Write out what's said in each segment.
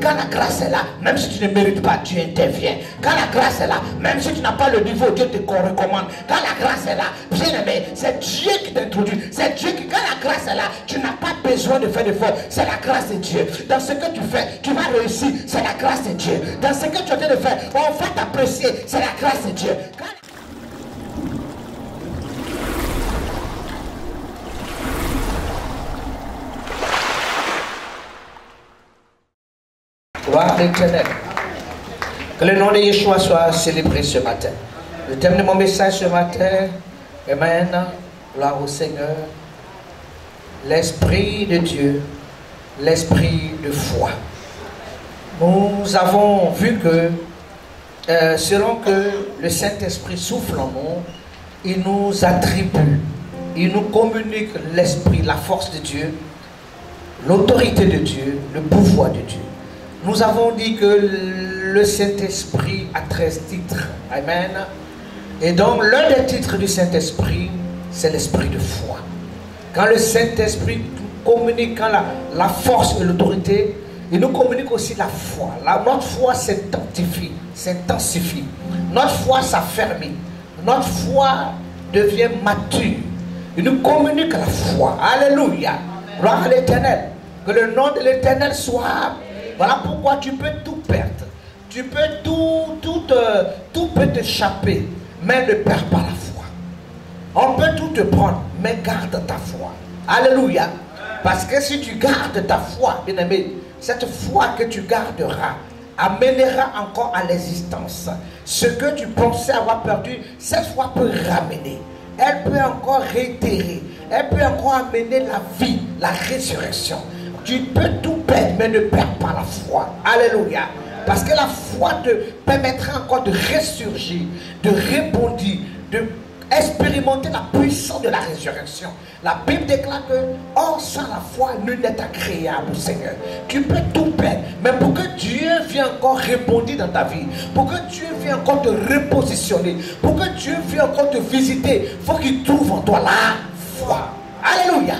quand la grâce est là, même si tu ne mérites pas, Dieu intervient. Quand la grâce est là, même si tu n'as pas le niveau, Dieu te recommande. Quand la grâce est là, bien aimé, c'est Dieu qui t'introduit. C'est Dieu qui, quand la grâce est là, tu n'as pas besoin de faire d'efforts. C'est la grâce de Dieu. Dans ce que tu fais, tu vas réussir. C'est la grâce de Dieu. Dans ce que tu es en train de faire, on va t'apprécier. C'est la grâce de Dieu. Gloire à l'Éternel. Que le nom de Yeshua soit célébré ce matin. Le thème de mon message ce matin, Amen, gloire au Seigneur. L'Esprit de Dieu, l'Esprit de foi. Nous avons vu que selon que le Saint-Esprit souffle en nous, il nous attribue, il nous communique l'Esprit, la force de Dieu, l'autorité de Dieu, le pouvoir de Dieu. Nous avons dit que le Saint-Esprit a 13 titres. Amen. Et donc, l'un des titres du Saint-Esprit, c'est l'Esprit de foi. Quand le Saint-Esprit communique, quand la force et l'autorité, il nous communique aussi la foi. Notre foi s'intensifie. Notre foi s'affermit. Notre foi devient mature. Il nous communique la foi. Alléluia. Gloire à l'Éternel. Que le nom de l'Éternel soit... Voilà pourquoi tu peux tout perdre. Tu peux tout peut t'échapper, mais ne perds pas la foi. On peut tout te prendre, mais garde ta foi. Alléluia. Parce que si tu gardes ta foi, bien aimé, cette foi que tu garderas amènera encore à l'existence. Ce que tu pensais avoir perdu, cette foi peut ramener. Elle peut encore réitérer. Elle peut encore amener la vie, la résurrection. Tu peux tout perdre, mais ne perds pas la foi. Alléluia. Parce que la foi te permettra encore de ressurgir, de rebondir, de expérimenter la puissance de la résurrection. La Bible déclare que, or sans la foi, nul n'est agréable au Seigneur. Tu peux tout perdre, mais pour que Dieu vienne encore rebondir dans ta vie, pour que Dieu vienne encore te repositionner, pour que Dieu vienne encore te visiter, il faut qu'il trouve en toi la foi. Alléluia.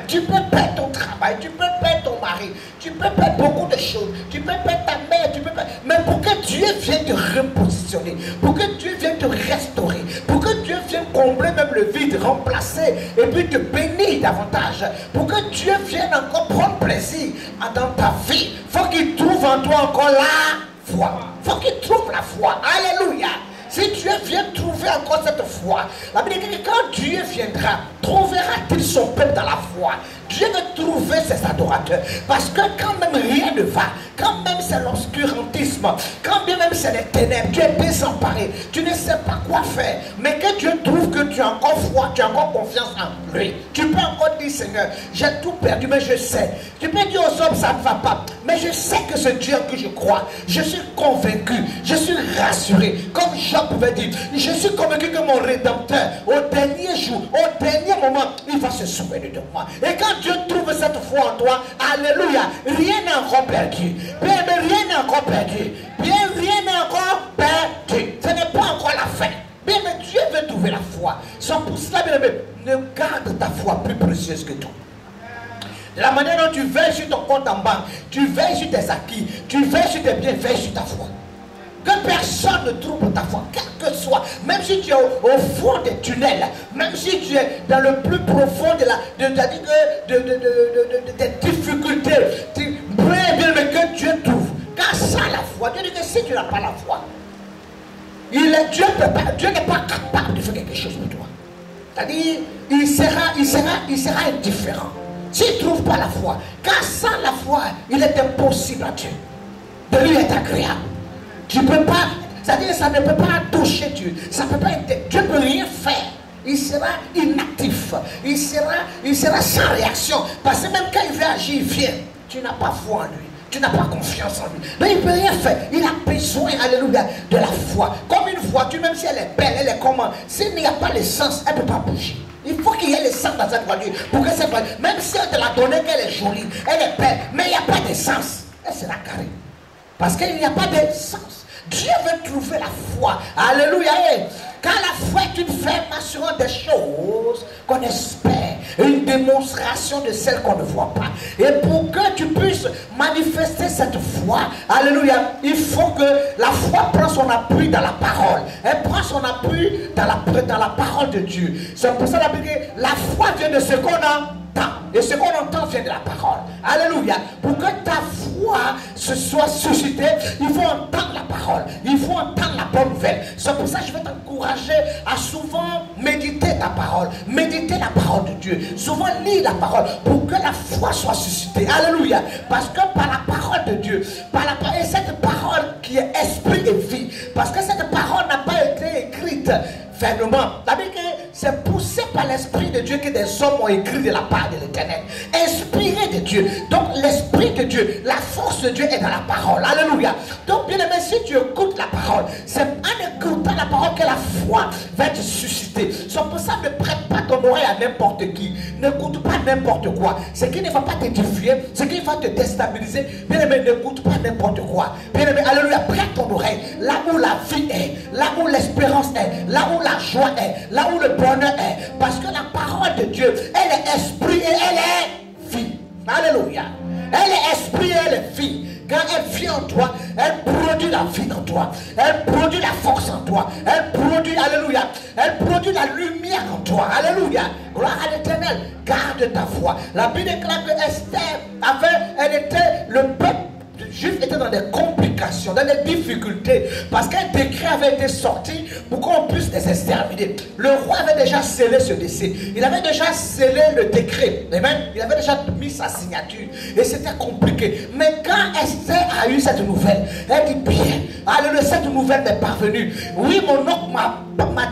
Tu peux perdre ton travail, tu peux perdre ton mari, tu peux perdre beaucoup de choses, tu peux perdre ta mère, tu peux perdre... Mais pour que Dieu vienne te repositionner, pour que Dieu vienne te restaurer, pour que Dieu vienne combler même le vide, remplacer et puis te bénir davantage, pour que Dieu vienne encore prendre plaisir dans ta vie, il faut qu'il trouve en toi encore la foi. Il faut qu'il trouve la foi. Alléluia. Si Dieu vient trouver encore cette foi, la Bible dit que quand Dieu viendra, trouvera-t-il son peuple dans la foi? Dieu veut trouver ses adorateurs. Parce que quand même rien ne va, quand même c'est l'obscurantisme, quand bien même c'est les ténèbres, tu es désemparé, tu ne sais pas quoi faire, mais que Dieu trouve que tu as encore foi, tu as encore confiance en lui. Tu peux encore dire, Seigneur, j'ai tout perdu, mais je sais. Tu peux dire aux hommes, ça ne va pas, mais je sais que ce Dieu en qui je crois, je suis convaincu, je suis rassuré. Comme Jean pouvait dire, je suis convaincu que mon Rédempteur, au dernier jour, au dernier moment, il va se souvenir de moi. Et quand Dieu trouve cette foi en toi, alléluia, rien n'est encore perdu. Bien, mais rien n'est encore perdu. Bien, rien n'est encore perdu. Ce n'est pas encore la fin. Bien, mais Dieu veut trouver la foi. C'est pour cela, bien, mais ne garde ta foi plus précieuse que tout. De la manière dont tu veilles sur ton compte en banque, tu veilles sur tes acquis, tu veilles sur tes biens, veille sur ta foi. Que personne ne trouble ta foi, quel que soit, même si tu es au fond des tunnels, même si tu es dans le plus profond des difficultés, bien, mais que Dieu trouve. Car ça, la foi, Dieu dit que si tu n'as pas la foi, Dieu n'est pas capable de faire quelque chose pour toi. C'est-à-dire, il sera indifférent. S'il ne trouve pas la foi, car sans la foi, il est impossible à Dieu de lui être agréable. Tu ne peux pas, c'est-à-dire ça ne peut pas toucher Dieu. Ça peut pas être, Dieu ne peut rien faire. Il sera inactif. Il sera sans réaction. Parce que même quand il veut agir, il vient. Tu n'as pas foi en lui. Tu n'as pas confiance en lui. Mais il ne peut rien faire. Il a besoin, alléluia, de la foi. Comme une voiture, même si elle est belle, elle est comment, s'il n'y a pas l'essence, elle ne peut pas bouger. Il faut qu'il y ait l'essence dans cette voiture. Pour que cette voiture, même si elle te l'a donné, qu'elle est jolie, elle est belle, mais il n'y a pas d'essence, elle sera carrée. Parce qu'il n'y a pas d'essence. Dieu veut trouver la foi. Alléluia. Car la foi est une ferme assurance des choses qu'on espère. une démonstration de celle qu'on ne voit pas. Et pour que tu puisses manifester cette foi, alléluia, il faut que la foi prenne son appui dans la parole. Elle prend son appui dans la parole de Dieu. C'est pour ça que la foi vient de ce qu'on entend. Et ce qu'on entend vient de la parole. Alléluia. Pour que ta foi se soit suscitée, il faut entendre la parole. Il faut entendre la bonne nouvelle. C'est pour ça que je vais t'encourager à souvent méditer ta parole. Méditer la parole de Dieu. Souvent lire la parole pour que la foi soit suscitée. Alléluia. Parce que par la parole de Dieu, et cette parole qui est esprit et vie, parce que cette parole n'a pas été écrite fermement. La Bible dit que c'est poussé par l'Esprit de Dieu que des hommes ont écrit de la part de l'Éternel. Inspiré de Dieu. Donc l'Esprit de Dieu, la force de Dieu est dans la parole. Alléluia. Donc bien aimé, si tu écoutes la parole, c'est en écoutant la parole que la foi va te susciter. C'est pour ça ne prête pas ton oreille à n'importe qui. N'écoute pas n'importe quoi. Ce qui ne va pas t'édifier, ce qui va te déstabiliser. Bien aimé, n'écoute pas n'importe quoi. Bien aimé, alléluia, prête ton oreille là où la vie est, là où l'espérance est, là où la joie est, là où le bonheur est. Parce que la parole de Dieu, elle est esprit et elle est vie. Alléluia. Elle est esprit et elle est vie. Quand elle vit en toi, elle produit la vie en toi. Elle produit la force en toi. Elle produit, alléluia, elle produit la lumière en toi. Alléluia. Gloire à l'Éternel. Garde ta foi. La Bible déclare que Esther le peuple juif était dans des complications, dans des difficultés, parce qu'un décret avait été sorti pour qu'on puisse les exterminer. Le roi avait déjà scellé ce décès. Il avait déjà scellé le décret. Amen. Il avait déjà mis sa signature. Et c'était compliqué. Mais quand Esther a eu cette nouvelle, elle dit bien, alléluia, cette nouvelle m'est parvenue. Oui, mon oncle m'a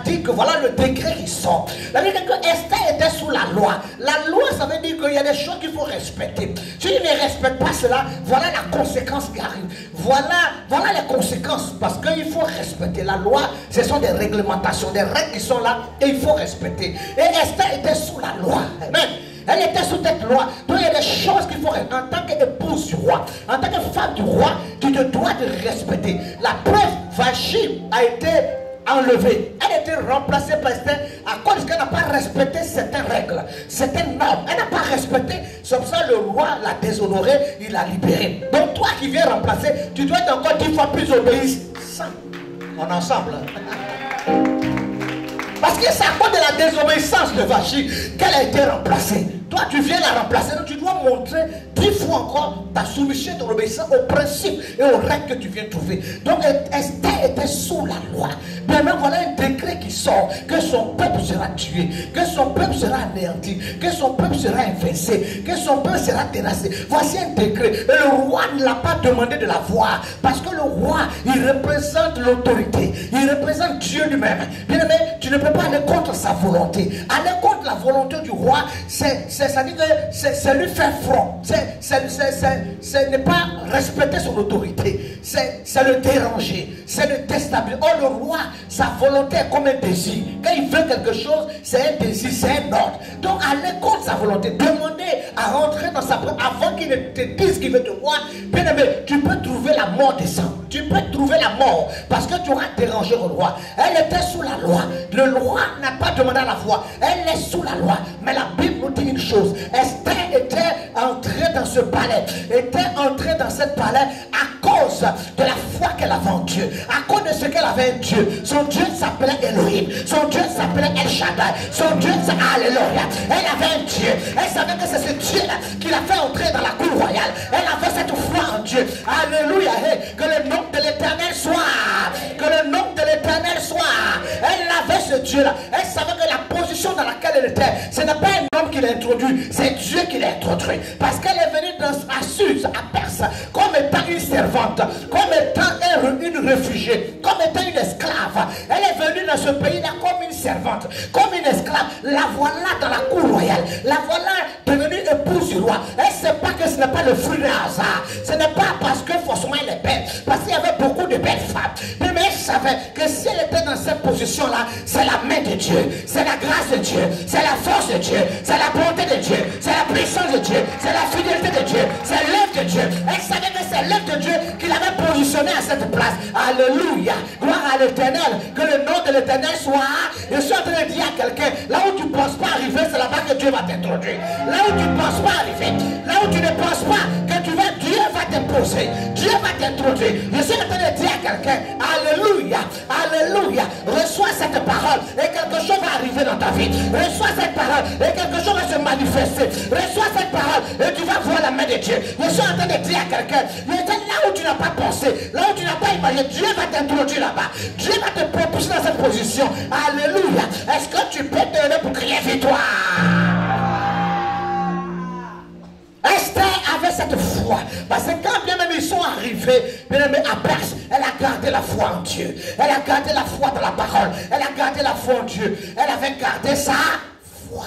dit que voilà le décret qui sort. La Bible dit que Esther était sous la loi. La loi, ça veut dire qu'il y a des choses qu'il faut respecter. Si tu ne respectes pas cela, voilà la conséquence qui arrive. Voilà les conséquences. Parce qu'il faut respecter la loi. Ce sont des réglementations, des règles qui sont là et il faut respecter. Et Esther était sous la loi. Amen. Elle était sous cette loi. Donc il y a des choses qu'il faut, en tant qu'épouse du roi, en tant que femme du roi, tu te dois de respecter. La preuve, Vashti a été enlevée. Elle a été remplacée par Esther à cause qu'elle n'a pas respecté certaines règles, certaines normes. Elle n'a pas respecté. C'est pour ça que le roi l'a déshonorée, il l'a libérée. Donc toi qui viens remplacer, tu dois être encore 10 fois plus obéissant. On est ensemble. Parce que c'est à cause de la désobéissance de Vashti qu'elle a été remplacée. Toi, tu viens la remplacer, donc tu dois montrer 10 fois encore ta soumission, ton obéissance aux principes et aux règles que tu viens trouver. Donc, Esther était sous la loi. Bien, mais voilà un décret qui sort, que son peuple sera tué, que son peuple sera anéanti, que son peuple sera invincé, que son peuple sera terrassé. Voici un décret. Et le roi ne l'a pas demandé de la voir, parce que le roi, il représente l'autorité, il représente Dieu lui-même. Bien aimé, tu ne peux pas aller contre sa volonté. Aller contre la volonté du roi, c'est-à-dire que c'est lui faire front. C'est ne pas respecter son autorité. C'est le déranger. C'est le déstabiliser. Oh, le roi, sa volonté est comme un désir. Quand il veut quelque chose, c'est un désir, c'est un ordre. Donc, aller contre sa volonté, demander à rentrer dans sa propre avant qu'il ne te dise qu'il veut te voir. Bien aimé, tu peux trouver la mort des sangs. Tu peux trouver la mort parce que tu auras dérangé le roi. Elle était sous la loi. Le roi n'a pas demandé à la voir. Elle est sous la loi. Mais la Bible nous dit une chose. Esther était entrée dans ce palais, était entrée dans ce palais à cause de la foi qu'elle avait en Dieu, à cause de ce qu'elle avait en Dieu. Son Dieu s'appelait Elohim, son Dieu s'appelait El Shaddai, son Dieu s'appelait Alléluia. Elle avait un Dieu, elle savait que c'est ce Dieu-là qui l'a fait entrer dans la cour royale. Elle avait cette foi en Dieu. Alléluia. Que le nom de l'Éternel soit, que le nom de l'Éternel soit. Elle avait ce Dieu-là. Elle savait que la position dans laquelle elle était, ce n'est pas un homme qui l'a introduit, c'est Dieu qui l'a introduit. Parce qu'elle est venue à Suse, à Perse, comme étant une servante, comme étant une réfugiée, comme étant une esclave. Elle est venue dans ce pays-là comme une servante, comme une esclave. La voilà dans la cour royale. La voilà devenue épouse du roi. Elle ne sait pas que ce n'est pas le fruit d'un hasard. Ce n'est pas parce que forcément elle est belle, parce qu'il y avait beaucoup de belles femmes. Mais elle savait que si elle était dans cette position-là, c'est la main de Dieu, c'est la grâce de Dieu, c'est la force de Dieu, c'est la bonté de Dieu, c'est la puissance de Dieu, c'est la fidélité de Dieu, c'est l'œuvre de Dieu. Elle savait que c'est l'œuvre de Dieu qu'il avait positionné à cette place. Alléluia. Gloire à l'Éternel. Que le nom de l'Éternel soit. Je suis en train de dire à quelqu'un, là où tu ne penses pas arriver, c'est là-bas que Dieu va t'introduire. Là où tu ne penses pas arriver, là où tu ne penses pas que tu vas, Dieu va t'imposer. Dieu va t'introduire. Je suis en train de dire à quelqu'un, alléluia, alléluia. Reçois cette parole et quelque chose va arriver dans ta vie. Reçois cette parole et quelque chose va se manifester. Reçois cette parole et tu vas voir la main de Dieu. Je suis en train de dire à quelqu'un, là où tu n'as pas pensé, là où tu n'as pas imaginé, Dieu va t'introduire là-bas. Dieu va te propulser dans cette position. Alléluia. Est-ce que tu peux te lever pour crier victoire? Esther avait cette foi. Parce que quand bien même ils sont arrivés, bien même à Perse, elle a gardé la foi en Dieu. Elle a gardé la foi dans la parole. Elle a gardé la foi en Dieu. Elle avait gardé sa foi.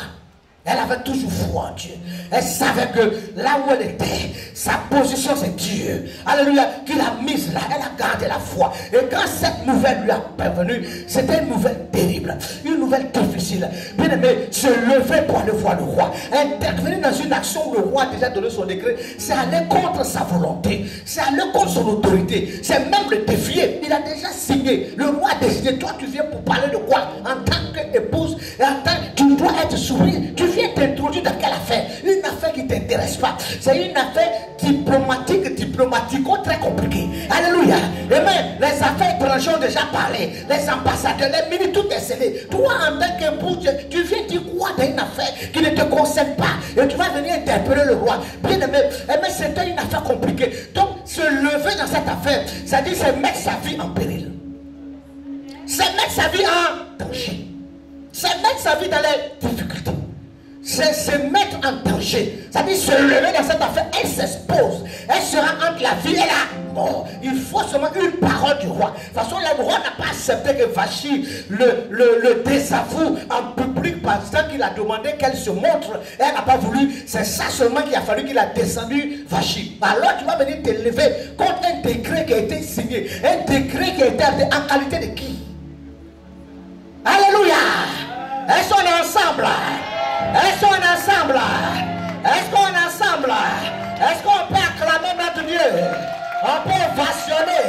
Elle avait toujours foi en Dieu. Elle savait que là où elle était, sa position c'est Dieu. Alléluia, qui l'a mise là. Elle a gardé la foi. Et quand cette nouvelle lui a parvenue, c'était une nouvelle terrible, une nouvelle difficile. Bien aimé, se lever pour aller voir le roi. Intervenir dans une action où le roi a déjà donné son décret, c'est aller contre sa volonté. C'est aller contre son autorité. C'est même le défier. Il a déjà signé. Le roi a décidé, toi tu viens pour parler de quoi? En tant qu'épouse, en tant que tu dois être soumise. Tu viens t'introduire dans quelle affaire? Une affaire qui ne t'intéresse pas. C'est une affaire diplomatico très compliquée. Alléluia. Et même les affaires étrangères ont déjà parlé. Les ambassadeurs, les ministres, tout est scellé. Toi en tant qu'époux, tu viens dire quoi dans une affaire qui ne te concerne pas? Et tu vas venir interpeller le roi. Bien aimé, mais c'était une affaire compliquée. Donc se lever dans cette affaire, c'est-à-dire c'est mettre sa vie en péril. C'est mettre sa vie en danger. C'est mettre sa vie dans les difficultés. C'est se mettre en danger. C'est-à-dire se lever dans cette affaire. Elle s'expose. Elle sera entre la vie et la mort. Il faut seulement une parole du roi. De toute façon, le roi n'a pas accepté que Vachi le désavoue en public parce qu'il a demandé qu'elle se montre. Elle n'a pas voulu. C'est ça seulement qu'il a fallu qu'il a descendu Vachi. Alors tu vas venir te lever contre un décret qui a été signé. Un décret qui a été en qualité de qui? Alléluia. Est-ce qu'on est ensemble? Est-ce qu'on est ensemble? Est-ce qu'on est ensemble? Est-ce qu'on peut acclamer notre Dieu? On peut ovationner.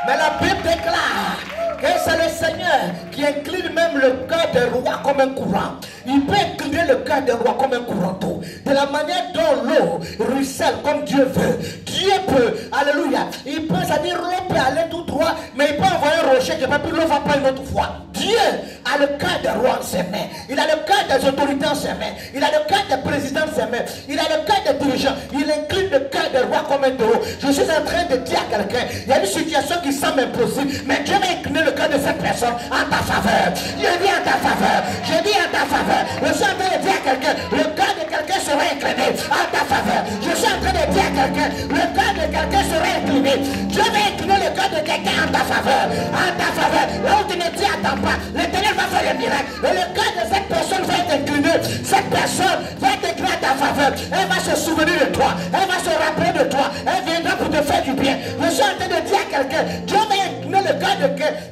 Mais la Bible déclare que c'est le Seigneur qui incline même le cœur des rois comme un courant. Il peut incliner le cœur des rois comme un courant d'eau. De la manière dont l'eau ruisselle comme Dieu veut. Dieu peut, alléluia, il peut, c'est-à-dire l'eau peut aller tout droit, mais il peut envoyer un rocher qui va plus l'eau va prendre une autre fois. Dieu a le cœur des rois en ses mains. Il a le cœur des autorités en ses mains. Il a le cœur des présidents en ses mains. Il a le cœur des dirigeants. Il incline le cœur des rois comme un taureau. Je suis en train de dire à quelqu'un, il y a une situation qui semble impossible, mais Dieu va incliner le cœur de cette personne en ta faveur. Je dis en ta faveur. Je dis en ta faveur. Je suis en train de dire à quelqu'un, le cœur de quelqu'un sera incliné en ta faveur. Je suis en train de dire à quelqu'un, le cœur de quelqu'un sera incliné. Dieu va incliner le cœur de quelqu'un en ta faveur. En ta faveur. Là où tu ne t'y attends pas, l'Éternel va faire le miracle. Et le cœur de cette personne va être incliné. Cette personne va être inclinée en ta faveur. Elle va se souvenir de toi. Elle va se rappeler de toi. Elle viendra pour te faire du bien. Je suis en train de dire à quelqu'un, Dieu va incliner le cœur de quelqu'un.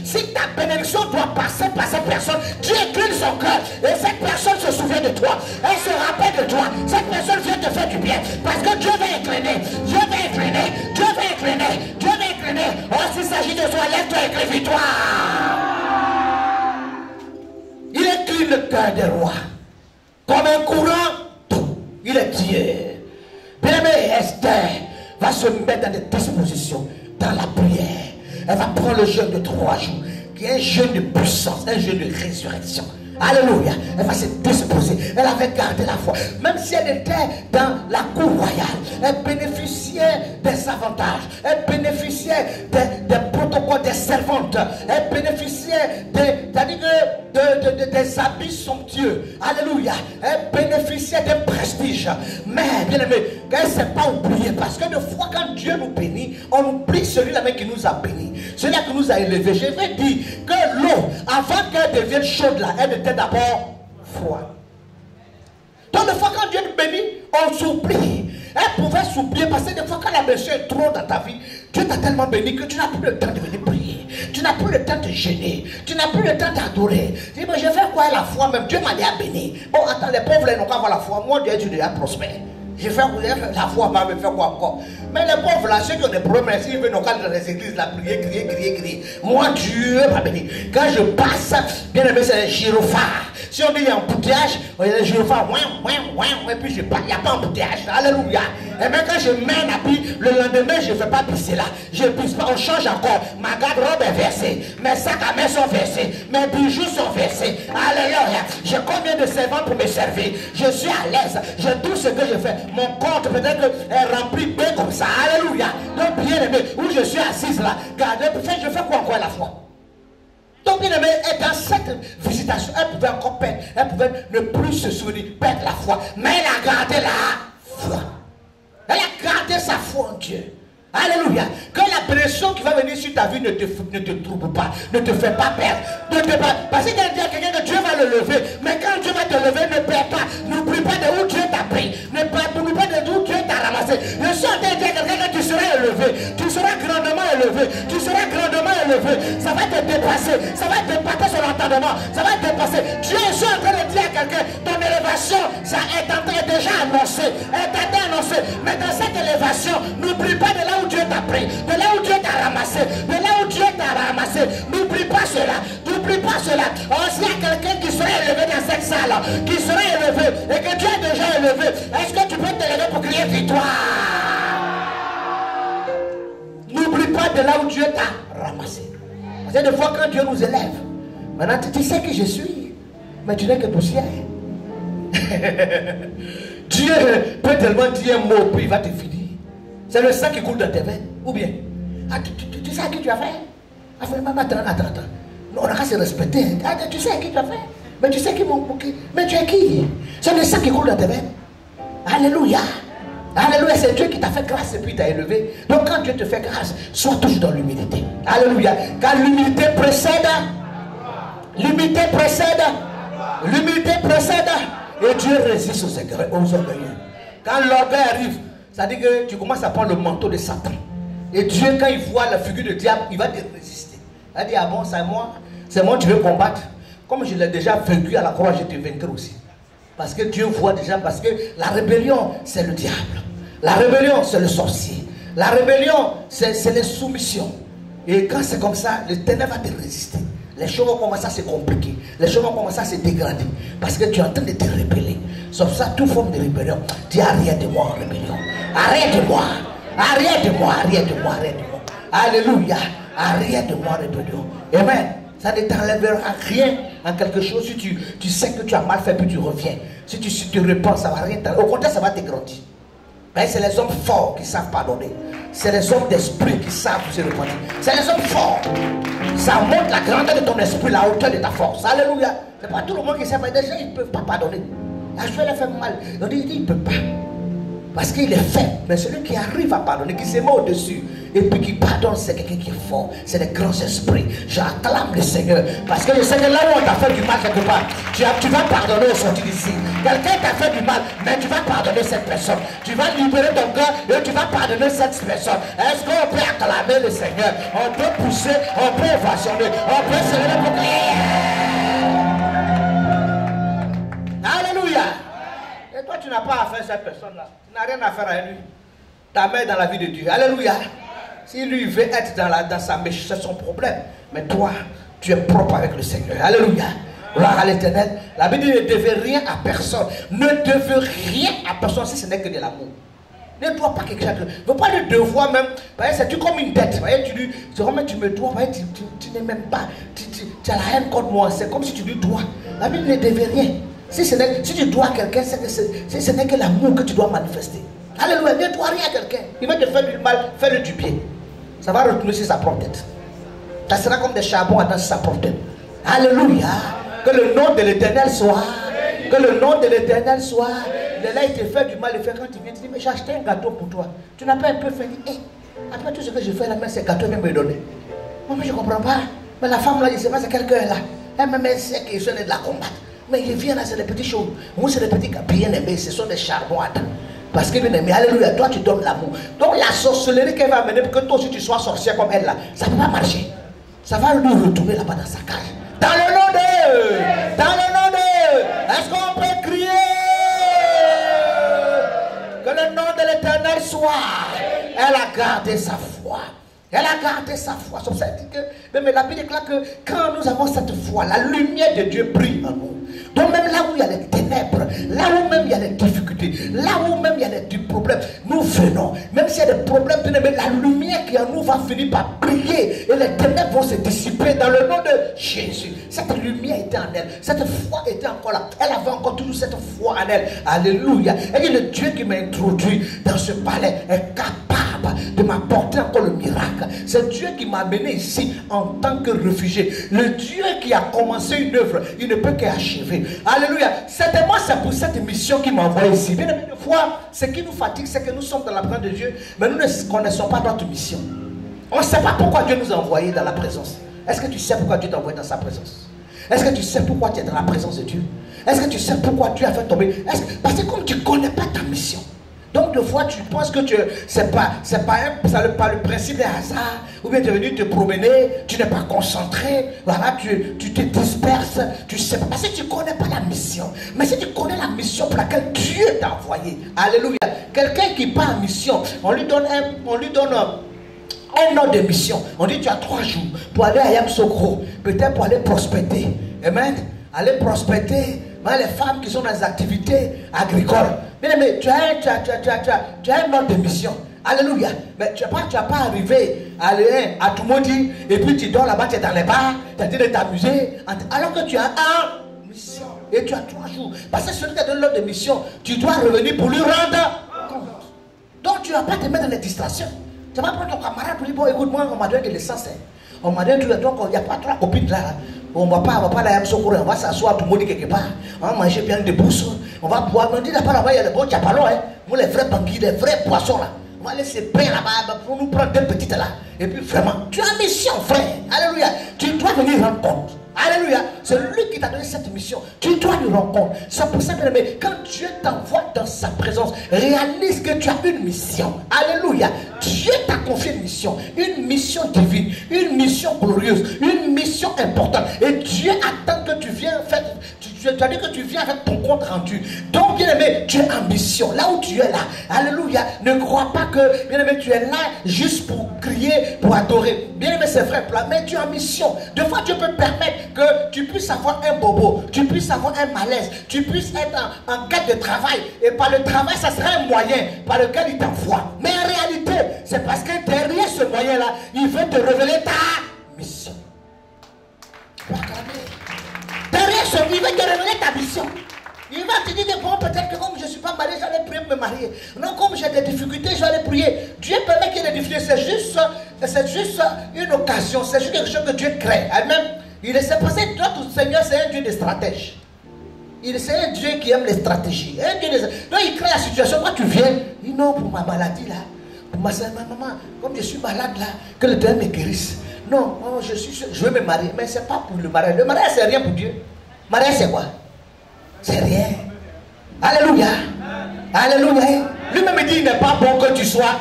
Si ta bénédiction doit passer par cette personne, Dieu incline son cœur. Et cette personne se souvient de toi. Elle se rappelle de toi. Cette personne vient te faire du bien. Parce que Dieu va incliner. Dieu va incliner. Dieu va incliner. Dieu va incliner. Oh, s'il s'agit de toi, lève-toi et crie victoire. Il incline le cœur des rois. Comme un courant d'eau. Il est Dieu. Bien-aimé, Esther va se mettre dans des dispositions, dans la prière. Elle va prendre le jeûne de 3 jours, qui est un jeûne de puissance, un jeûne de résurrection. Alléluia. Elle va se disposer. Elle avait gardé la foi. Même si elle était dans la cour royale, elle bénéficiait des avantages. Elle bénéficiait des protocoles des servantes. Elle bénéficiait des habits somptueux. Alléluia. Elle bénéficiait des prestiges. Mais, bien aimé, elle ne s'est pas oubliée. Parce que de fois, quand Dieu nous bénit, on oublie celui-là qui nous a bénis. Celui-là qui nous a élevés. Je vais dire que l'eau, avant qu'elle devienne chaude là, elle était d'abord froide. Donc, des fois, quand Dieu nous bénit, on s'oublie. Elle pouvait s'oublier parce que des fois, quand la blessure est trop dans ta vie, Dieu t'a tellement béni que tu n'as plus le temps de venir prier. Tu n'as plus le temps de gêner. Tu n'as plus le temps d'adorer. Tu dis, mais je vais quoi la foi même? Dieu m'a déjà béni. Bon, attends, les pauvres, ils n'ont qu'à avoir la foi. Moi, Dieu, tu déjà prospère. Je vais la foi, va me faire quoi encore? Mais les pauvres là, ceux qui ont des problèmes, s'ils veulent dans les églises, là, crier. Moi, Dieu m'a béni. Quand je passe, bien aimé, c'est les gyrophares. Si on dit qu'il y a un embouteillage, il y a les gyrophares, et puis il n'y a pas embouteillage. Alléluia. Et même quand je mets un habit, le lendemain, je ne fais pas pisser là. Je ne pisse pas, on change encore. Ma garde-robe est versée. Mes sacs à main sont versés. Mes bijoux sont versés. Alléluia. J'ai combien de servants pour me servir? Je suis à l'aise. Je tout ce que je fais. Mon compte peut-être est rempli bien comme ça. Alléluia. Donc bien aimé, où je suis assise là, gardez, je fais quoi encore à la fois? Donc bien aimé, et dans cette visitation, elle pouvait encore perdre, elle pouvait ne plus se souvenir, perdre la foi, mais elle a gardé la foi. Elle a gardé sa foi en Dieu. Alléluia. Que la pression qui va venir sur ta vie ne te trouble pas, ne te fait pas perdre. Parce qu'il y a quelqu'un que Dieu va le lever, mais quand Dieu va te lever, ne perds pas. N'oublie pas de où Dieu t'a pris. N'oublie pas de où Dieu t'a ramassé. Je suis en train de dire à quelqu'un que tu seras élevé. Tu seras grandement élevé. Tu seras grandement élevé. Ça va te dépasser. Ça va dépasser son entendement. Ça va te dépasser. Dieu est en train de dire à quelqu'un, ton élévation, ça est en train déjà annoncé. Elle t'a annoncé. Mais dans cette élévation, n'oublie pas de là où Dieu t'a pris, de là où Dieu t'a ramassé, de là où Dieu t'a ramassé. N'oublie pas cela, n'oublie pas cela. Oh, s'il y a quelqu'un qui serait élevé dans cette salle, qui serait élevé, et que Dieu est déjà élevé, est-ce que tu peux te lever pour crier victoire? N'oublie pas de là où Dieu t'a ramassé. Parce que des fois quand Dieu nous élève, maintenant tu sais que je suis, mais tu n'es que poussière. Dieu peut tellement dire un mot, puis il va te finir. C'est le sang qui coule dans tes veines. Ou bien, tu sais à qui tu as fait? Attends. On a qu'à se respecter. Tu sais à qui tu as fait? Mais tu sais qui m'ont bouqué. Mais tu es qui? C'est le sang qui coule dans tes veines. Alléluia. Alléluia, c'est Dieu qui t'a fait grâce et puis t'a élevé. Donc quand Dieu te fait grâce, sois toujours dans l'humilité. Alléluia. Car l'humilité précède. L'humilité précède. L'humilité précède. Et Dieu résiste aux orgueilleux. Quand l'orgueil arrive, ça dit que tu commences à prendre le manteau de Satan. Et Dieu, quand il voit la figure du diable, il va te résister. Il dit, ah bon, c'est moi tu veux combattre. Comme je l'ai déjà vaincu à la croix, je te vaincrai aussi. Parce que Dieu voit déjà, parce que la rébellion, c'est le diable. La rébellion, c'est le sorcier. La rébellion, c'est l'insoumission. Et quand c'est comme ça, le ténèbre va te résister. Les choses vont commencer à se compliquer. Les choses vont commencer à se dégrader. Parce que tu es en train de te rébeller. Sauf ça, toute forme de rébellion. Dis, arrière de moi en rébellion. Arrête de moi. Arrête de moi. Arrête de moi. Arrête de moi. Alléluia. Arrête de moi en rébellion. Amen. Ça ne t'enlèvera rien en quelque chose. Si tu sais que tu as mal fait, puis tu reviens. Si tu te repens, ça ne va rien t'enlever. Au contraire, ça va te grandir. C'est les hommes forts qui savent pardonner. C'est les hommes d'esprit qui savent se repentir. C'est les hommes forts. Ça montre la grandeur de ton esprit, la hauteur de ta force. Alléluia. C'est pas tout le monde qui sait. Des gens, ils ne peuvent pas pardonner. La chose leur fait mal. On dit, il ne peut pas. Parce qu'il est faible. Mais celui qui arrive à pardonner, qui se met au-dessus, et puis qui pardonne, c'est quelqu'un qui est fort. C'est les grands esprits. J'acclame le Seigneur. Parce que le Seigneur, là où on t'a fait du mal quelque part, tu vas pardonner au sortir d'ici. Quelqu'un t'a fait du mal, mais tu vas pardonner cette personne. Tu vas libérer ton cœur et tu vas pardonner cette personne. Est-ce qu'on peut acclamer le Seigneur? On peut pousser, on peut ovationner, on peut se lever pour crier. Alléluia. Et toi, tu n'as pas affaire à cette personne-là. Tu n'as rien à faire à lui. Ta main est dans la vie de Dieu. Alléluia. Si lui veut être dans sa méchance, c'est son problème. Mais toi, tu es propre avec le Seigneur. Alléluia. Gloire à l'Éternel. La Bible dit ne devez rien à personne. Ne devez rien à personne si ce n'est que de l'amour. Ne dois pas quelque chose. Ne veux pas le devoir même. C'est comme une dette. Tu dis, tu me dois. Tu n'es même pas. Tu as la haine contre moi. C'est comme si tu lui dois. La Bible ne devait rien. Si tu dois à quelqu'un, ce n'est que l'amour que tu dois manifester. Alléluia, ne dois rien à quelqu'un. Il va te faire du mal, fais-le du bien. Ça va retourner sur sa propre tête. Ça sera comme des charbons dans sa propre tête. Alléluia. Que le nom de l'Éternel soit. Que le nom de l'Éternel soit. Là, il te fait du mal. Il fait quand tu viens, tu dis, mais j'ai acheté un gâteau pour toi. Tu n'as pas un peu fait. Après tout ce que je fais là, c'est gâteau, il va me donner. Moi, je ne comprends pas. Mais la femme là, je ne sais pas, c'est quelqu'un là. Elle me met sec et je ne la combattre. Mais il vient là, c'est des petites choses. Moi, c'est des petits bien aimés. Ce sont des charbons à temps. Parce que bien aimé, alléluia, toi tu donnes l'amour. Donc la sorcellerie qu'elle va amener pour que toi aussi tu sois sorcière comme elle là, ça ne peut pas marcher. Ça va nous retourner là-bas dans sa cage. Dans le nom de. Dans le nom de. Est-ce qu'on peut crier? Que le nom de l'Éternel soit. Elle a gardé sa foi. Elle a gardé sa foi. C'est pour ça que même la Bible déclare que quand nous avons cette foi, la lumière de Dieu brille en nous. Donc même là où il y a les ténèbres, là où même il y a les difficultés, là où même il y a des problèmes, nous venons. Même s'il y a des problèmes, la lumière qui en nous va finir par briller et les ténèbres vont se dissiper dans le nom de Jésus. Cette lumière était en elle, cette foi était encore là. Elle avait encore toujours cette foi en elle. Alléluia. Et dit le Dieu qui m'a introduit dans ce palais est capable de m'apporter encore le miracle. C'est Dieu qui m'a amené ici en tant que réfugié. Le Dieu qui a commencé une œuvre, il ne peut qu'achever. Alléluia. Certainement, c'est pour cette mission qui m'a envoyé ici. Bien aimé, des fois, ce qui nous fatigue, c'est que nous sommes dans la présence de Dieu, mais nous ne connaissons pas notre mission. On ne sait pas pourquoi Dieu nous a envoyés dans la présence. Est-ce que tu sais pourquoi Dieu t'a envoyé dans sa présence? Est-ce que tu sais pourquoi tu es dans la présence de Dieu? Est-ce que tu sais pourquoi Dieu a fait tomber? Parce que comme tu ne connais pas ta mission, donc des fois tu penses que c'est pas le principe des hasards, ou bien tu es venu te promener, tu n'es pas concentré, voilà, tu te disperses, tu sais pas, parce que tu ne connais pas la mission. Mais si tu connais la mission pour laquelle Dieu t'a envoyé, alléluia, quelqu'un qui part en mission, on lui donne un ordre de mission. On dit tu as 3 jours pour aller à Yamsokro, peut-être pour aller prospecter. Amen. Aller prospecter. Les femmes qui sont dans les activités agricoles. Mais tu as un ordre de mission. Alléluia. Mais tu n'as pas arrivé à Tumodi et puis tu dors là-bas, tu es dans les bars, tu es en train de t'amuser. Alors que tu as une mission. Et tu as 3 jours. Parce que celui qui a donné l'ordre de mission, tu dois revenir pour lui rendre compte. Donc tu ne vas pas te mettre dans les distractions. Tu vas prendre ton camarade pour lui dire, bon, écoute-moi, on m'a donné de l'essence. On m'a donné tout le temps, il n'y a pas 3 copines là. On ne va pas la Yamsokoro, on va s'asseoir tout le monde quelque part. On va manger bien des bourses. On va boire. On dit là-bas, il y a le bon diapalo. Nous, les vrais banquiers, les vrais poissons là. On va laisser pain là-bas pour nous prendre des petites là. Et puis vraiment, tu as une mission, frère. Alléluia. Tu dois venir rendre compte. Alléluia. C'est lui qui t'a donné cette mission. Tu dois lui rendre compte. C'est pour ça que quand Dieu t'envoie dans sa présence, réalise que tu as une mission. Alléluia. Dieu t'a confié une mission divine, une mission glorieuse, une mission importante. Et Dieu attend que tu viennes faire. Tu as dit que tu viens avec ton compte rendu. Donc, bien aimé, tu es en mission. Là où tu es là, alléluia. Ne crois pas que, bien aimé, tu es là juste pour crier, pour adorer. Bien aimé, c'est vrai, mais tu es en mission. Des fois, Dieu peut permettre que tu puisses avoir un bobo, tu puisses avoir un malaise, tu puisses être en quête de travail. Et par le travail, ça sera un moyen par lequel il t'envoie. Mais en réalité, c'est parce que derrière ce moyen-là, il veut te révéler ta mission. Derrière ce, il va te révéler ta mission. Il va te dire que bon, peut-être que comme je ne suis pas marié, j'allais prier pour me marier. Non, comme j'ai des difficultés, j'allais prier. Dieu permet qu'il y ait des difficultés. C'est juste une occasion. C'est juste quelque chose que Dieu crée. Même, il s'est passé, notre Seigneur, c'est un Dieu de stratège. C'est un Dieu qui aime les stratégies. Donc il crée la situation. Quand tu viens, il dit non, pour ma maladie là, pour ma maman, comme je suis malade là, que le Dieu me guérisse. Non, je veux me marier, mais ce n'est pas pour le mariage. Le mariage, c'est rien pour Dieu. Le mariage, c'est quoi? C'est rien. Alléluia. Alléluia. Lui-même, il dit, il n'est pas bon que tu sois.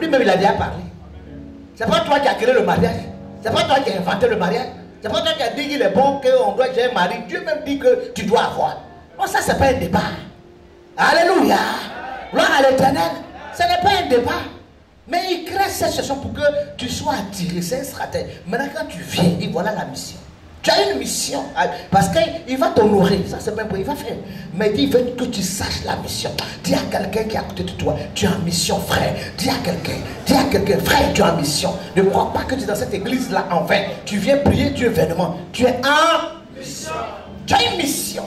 Lui-même, il a déjà parlé. Ce n'est pas toi qui as créé le mariage. Ce n'est pas toi qui as inventé le mariage. Ce n'est pas toi qui as dit qu'il est bon qu'on doit avoir un mari. Dieu même dit que tu dois avoir. Non, ça, ce n'est pas un débat. Alléluia. Gloire à l'Éternel. Ce n'est pas un débat. Mais il crée cette situation pour que tu sois attiré. C'est un stratège. Maintenant, quand tu viens, il dit voilà la mission. Tu as une mission. Parce qu'il va t'honorer. Ça, c'est même pour il va faire. Mais il veut que tu saches la mission. Dis à quelqu'un qui est à côté de toi, tu es en mission, frère. Dis à quelqu'un, frère, tu es en mission. Ne crois pas que tu es dans cette église-là en vain. Tu viens prier Dieu vainement. Tu es en mission. Tu as une mission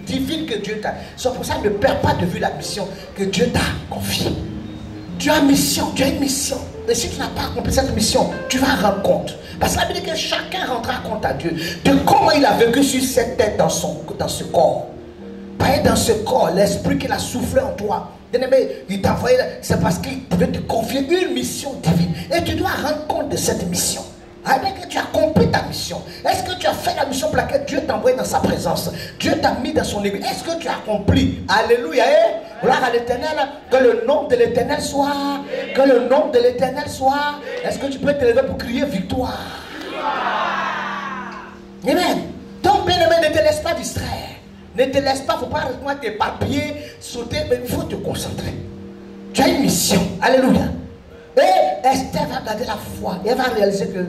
divine que Dieu t'a. C'est pour ça que ne perds pas de vue la mission que Dieu t'a confiée. Tu as une mission, tu as une mission. Et si tu n'as pas accompli cette mission, tu vas rendre compte. Parce que ça veut dire que chacun rendra compte à Dieu de comment il a vécu sur cette tête dans ce corps. Pas dans ce corps, l'esprit qu'il a soufflé en toi. Il t'a envoyé, c'est parce qu'il veut te confier une mission divine. Et tu dois rendre compte de cette mission. Avec que tu as accompli ta mission. Est-ce que tu as fait la mission pour laquelle Dieu t'a envoyé dans sa présence? Dieu t'a mis dans son église. Est-ce que tu as accompli? Alléluia. Gloire à l'Éternel. Que le nom de l'Éternel soit. Que le nom de l'Éternel soit. Est-ce que tu peux te lever pour crier victoire? Amen. Donc, bien-aimé, ne te laisse pas distraire. Ne te laisse pas, il ne faut pas t'éparpiller, sauter, mais il faut te concentrer. Tu as une mission. Alléluia. Et Esther va garder la foi. Et elle va réaliser que,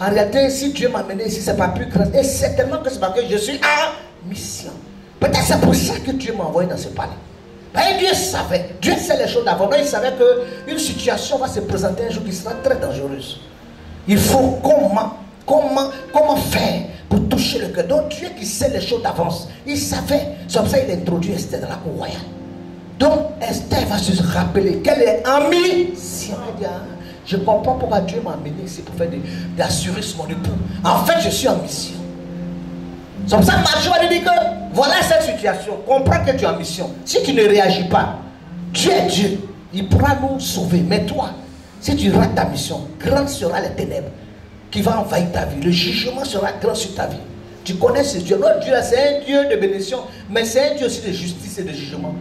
en réalité, si Dieu m'a amené ici, c'est pas plus grâce. Et certainement que c'est parce que je suis en mission. Peut-être c'est pour ça que Dieu m'a envoyé dans ce palais. Et Dieu savait, Dieu sait les choses d'avant. Il savait qu'une situation va se présenter un jour qui sera très dangereuse. Il faut comment faire pour toucher le cœur. Donc Dieu qui sait les choses d'avance, il savait. C'est comme ça qu'il a introduit Esther dans la cour royale. Donc Esther va se rappeler qu'elle est en mission. Elle dit, je comprends pourquoi Dieu m'a amené ici pour faire d'assurer mon époux. En fait, je suis en mission. C'est comme ça que Marjo a dit que voilà cette situation. Comprends que tu es en mission. Si tu ne réagis pas, Dieu est Dieu. Il pourra nous sauver. Mais toi, si tu rates ta mission, grande sera les ténèbres qui va envahir ta vie. Le jugement sera grand sur ta vie. Tu connais ce Dieu. Notre Dieu, c'est un Dieu de bénédiction, mais c'est un Dieu aussi de justice et de jugement.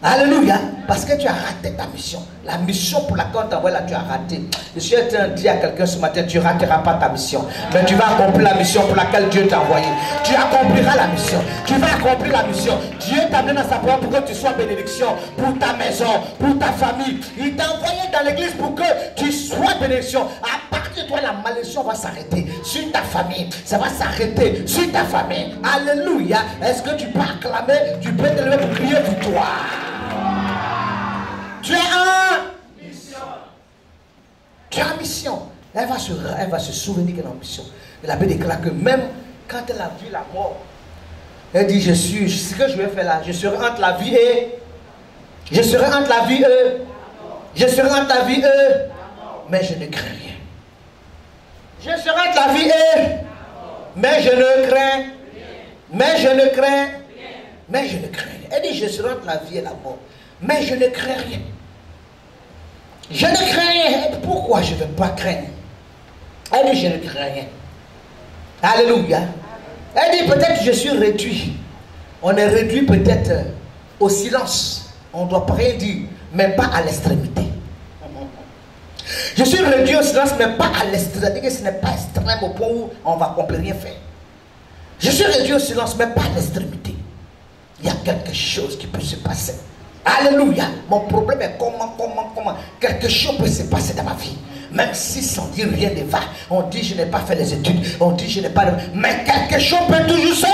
Alléluia. Parce que tu as raté ta mission. La mission pour laquelle on t'a envoyé là, tu as raté. Je suis en train de dire à quelqu'un ce matin, tu ne rateras pas ta mission. Mais tu vas accomplir la mission pour laquelle Dieu t'a envoyé. Tu accompliras la mission. Tu vas accomplir la mission. Dieu t'a amené dans sa parole pour que tu sois bénédiction pour ta maison, pour ta famille. Il t'a envoyé dans l'église pour que tu sois bénédiction. À partir de toi, la malédiction va s'arrêter sur ta famille. Ça va s'arrêter sur ta famille. Alléluia. Est-ce que tu peux acclamer? Tu peux te lever pour crier victoire. Tu es en mission. Tu es en mission. Elle va se souvenir qu'elle est en mission. Et la Bible déclare que même quand elle a vu la mort, elle dit, ce que je vais faire là, je serai entre la vie et... Je serai entre la vie et... Je serai entre la vie et... Mais je ne crains rien. Je serai entre la vie et... Mais je ne crains... Mais je ne crains... Mais je ne crains rien. Elle dit, je serai entre la vie et la mort. Mais je ne crains rien. Je ne crains rien. Pourquoi je ne vais pas craindre? Elle dit, je ne crains rien. Alléluia. Elle dit, peut-être je suis réduit. On est réduit peut-être au silence. On ne doit pas rien dire, mais pas à l'extrémité. Je suis réduit au silence, mais pas à l'extrémité. Ce n'est pas extrême au point où on ne va rien faire. Je suis réduit au silence, mais pas à l'extrémité. Il y a quelque chose qui peut se passer. Alléluia. Mon problème est comment. Quelque chose peut se passer dans ma vie. Même si sans dire rien ne va. On dit je n'ai pas fait les études. On dit je n'ai pas... Mais quelque chose peut toujours se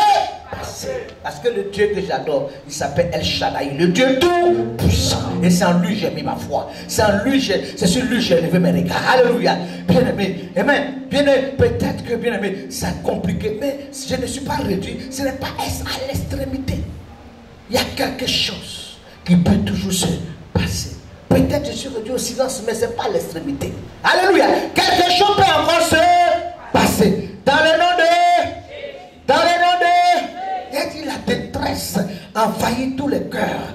passer. Parce que le Dieu que j'adore, il s'appelle El Shaddai. Le Dieu tout puissant. Et c'est en lui que j'ai mis ma foi. C'est sur lui que j'ai levé mes regards. Alléluia. Bien aimé. Amen. Bien aimé. Peut-être que bien aimé, c'est compliqué. Mais je ne suis pas réduit. Ce n'est pas à l'extrémité. Il y a quelque chose qui peut toujours se passer. Peut-être je suis réduit au silence, mais ce n'est pas l'extrémité. Alléluia. Quelque chose peut encore se passer. Dans le nom de... Il dit la détresse envahit tous les cœurs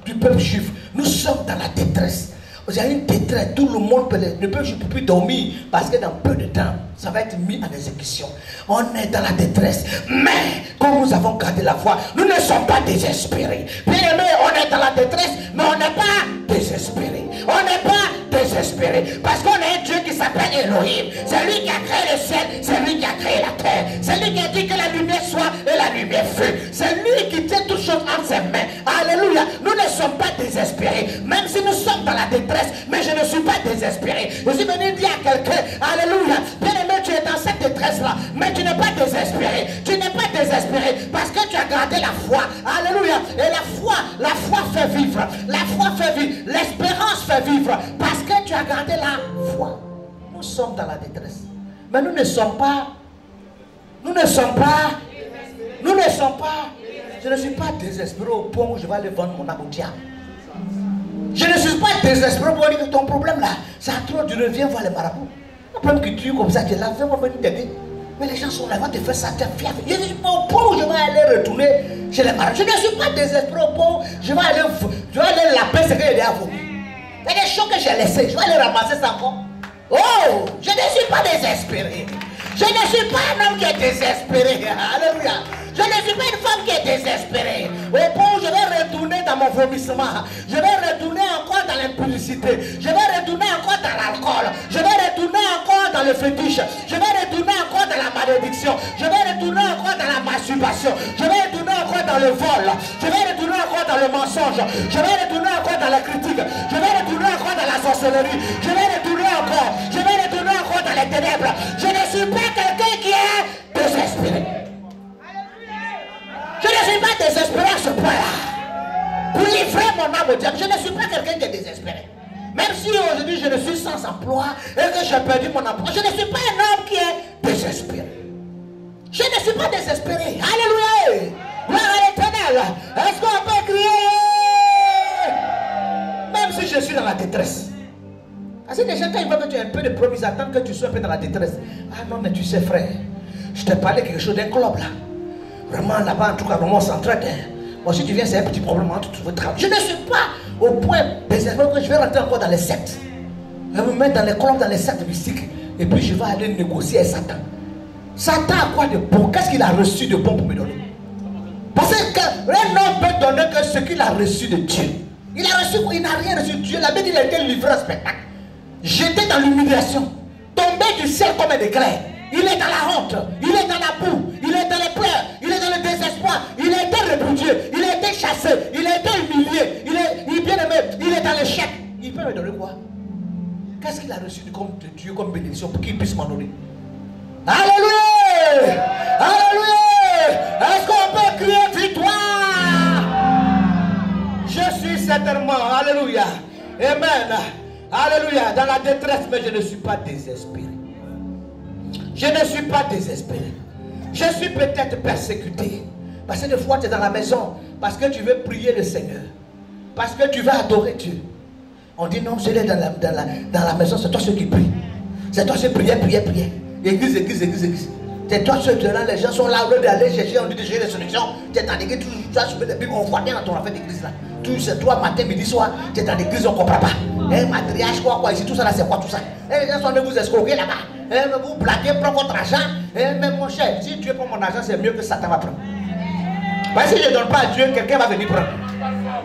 du peuple juif. Nous sommes dans la détresse. Il y a une détresse, tout le monde ne peut plus dormir parce que dans peu de temps, ça va être mis en exécution. On est dans la détresse, mais comme nous avons gardé la foi, nous ne sommes pas désespérés. Bien aimé, on est dans la détresse, mais on n'est pas désespérés. On n'est pas désespérés parce qu'on a un Dieu qui s'appelle Elohim. C'est lui qui a créé le ciel, c'est lui qui a créé la terre. C'est lui qui a dit que la lumière soit et la lumière fut. C'est lui qui tient toutes choses entre ses mains. Alléluia. Nous ne sommes pas désespérés, même si nous sommes dans la détresse, mais je ne suis pas désespéré. Je suis venu dire à quelqu'un, alléluia, bien aimé, tu es dans cette détresse-là, mais tu n'es pas désespéré. Tu n'es pas désespéré parce que tu as gardé la foi. Alléluia. Et la foi fait vivre. La foi fait vivre. L'espérance fait vivre parce que tu as gardé la foi. Nous sommes dans la détresse, mais nous ne sommes pas. Je ne suis pas désespéré au point où je vais aller vendre mon âme au diable. Je ne suis pas désespéré pour dire que ton problème là, c'est trop dur, viens voir les marabouts. Le problème que tu es comme ça, tu es là, viens venir t'aider. Mais les gens sont là, ils vont te faire ça, tu es fier. Je ne suis pas au point où je vais aller retourner chez les marabouts. Je ne suis pas désespéré au point où je vais aller laper ce que j'ai à vomir. Il y a des choses que j'ai laissées, je vais aller ramasser ça encore. Oh, je ne suis pas désespéré. Je ne suis pas un homme qui est désespéré. Alléluia. Je ne suis pas une femme qui est désespérée. Au point où je vais retourner dans mon vomissement. Je vais retourner encore dans l'impudicité. Je vais retourner encore dans l'alcool. Je vais retourner encore dans le fétiche. Je vais retourner encore dans la malédiction. Je vais retourner encore dans la masturbation. l'usurpation. Je vais retourner encore dans le vol. Je vais retourner encore dans le mensonge. Je vais retourner encore dans la critique. Je vais retourner encore dans la sorcellerie. Je vais retourner encore. Je vais retourner encore dans les ténèbres. Je ne suis pas quelqu'un qui est désespéré. Je ne suis pas désespéré à ce point-là. Pour livrer mon âme au diable, je ne suis pas quelqu'un qui est désespéré. Même si aujourd'hui je ne suis sans emploi et que j'ai perdu mon emploi, je ne suis pas un homme qui est désespéré. Je ne suis pas désespéré. Alléluia. Gloire à l'Éternel. Est-ce qu'on peut crier? Même si je suis dans la détresse. Parce que déjà quand il veut que tu aies un peu de promis, attendre que tu sois un peu dans la détresse. Ah non, mais tu sais frère, je t'ai parlé quelque chose d'un club là. Vraiment là-bas, en tout cas, vraiment on s'entraide. Moi si tu viens, c'est un petit problème entre tu veux travailler. Je ne suis pas au point désespéré que je vais rentrer encore dans les sectes. Je vais me mettre dans les clubs, dans les sectes mystiques. Et puis je vais aller négocier avec Satan. Satan a quoi de bon? Qu'est-ce qu'il a reçu de bon pour me donner? Parce qu'un homme peut donner que ce qu'il a reçu de Dieu. Il a reçu, il n'a rien reçu de Dieu. La Bible, il a été livré au spectacle. J'étais dans l'humiliation, tombé du ciel comme un éclair. Il est dans la honte, il est dans la boue, il est dans les pleurs, il est dans le désespoir, il a été répudié, il a été chassé, il a été humilié, il est bien aimé, il est dans l'échec. Il peut me donner quoi? Qu'est-ce qu'il a reçu de Dieu comme bénédiction pour qu'il puisse m'en donner? Alléluia! Alléluia! Est-ce qu'on peut crier victoire? Je suis certainement, alléluia, amen, alléluia, dans la détresse, mais je ne suis pas désespéré. Je ne suis pas désespéré. Je suis peut-être persécuté. Parce que des fois tu es dans la maison, parce que tu veux prier le Seigneur, parce que tu veux adorer Dieu. On dit non, je l'ai dans la maison, c'est toi ceux qui prient. C'est toi ceux qui prier. Église. C'est toi ceux qui là, les gens sont là au lieu d'aller chercher, on dit de chercher des solutions. Tu es dans l'église, tu as soulevé des bibles, on voit bien dans ton affaire d'église là. C'est toi matin, midi, soir, tu es dans l'église, on ne comprend pas. Matriarche, quoi, ici, tout ça là, c'est quoi tout ça? Les gens sont venus vous escroquer là-bas. Vous blaguez, prenez votre argent. Mais mon cher, si Dieu prend mon argent, c'est mieux que Satan va prendre. Parce que si je ne donne pas à Dieu, quelqu'un va venir prendre.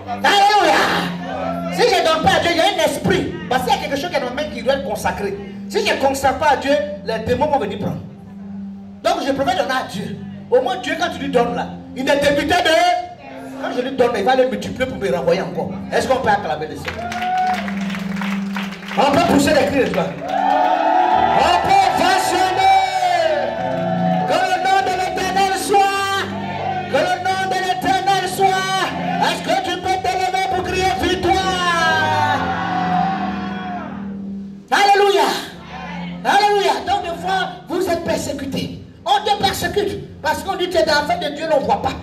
Alléluia! Si je ne donne pas à Dieu, il y a un esprit. Parce qu'il y a quelque chose qui est dans ma main qui doit être consacré. Si je ne consacre pas à Dieu, les démons vont venir prendre. Donc je préfère donner à Dieu. Au moins Dieu, quand tu lui donnes là, il est débuté de... Quand je lui donne, il va le multiplier pour me renvoyer encore. Est-ce qu'on peut acclamer le Seigneur? On peut pousser les cris de joie. On peut façonner. Que le nom de l'Éternel soit. Que le nom de l'Éternel soit. Est-ce que tu peux t'élever pour crier victoire? Alléluia. Alléluia. Donc des fois, vous êtes persécutés. On te persécute. Parce qu'on dit que tu es dans l'affaire de Dieu, on ne voit pas.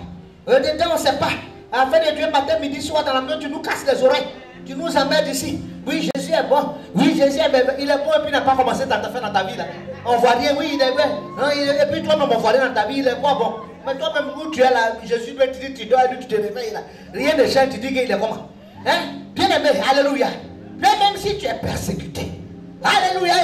Dedans, on ne sait pas. Affaire de Dieu, matin, midi, soir, dans la maison, tu nous casses les oreilles. Tu nous emmènes ici. Oui, Jésus est bon. Oui, Jésus est bon. Il est bon et puis il n'a pas commencé à te faire dans ta vie. Là. On voit rien. Oui, il est bon. Et puis toi-même, on voit rien dans ta vie. Il est quoi bon? Mais toi-même, où tu es là, Jésus doit te dire, tu dois aller, tu te réveilles là. Rien ne change, tu dis qu'il est comment? Hein? Bien aimé, alléluia. Mais même si tu es persécuté, alléluia,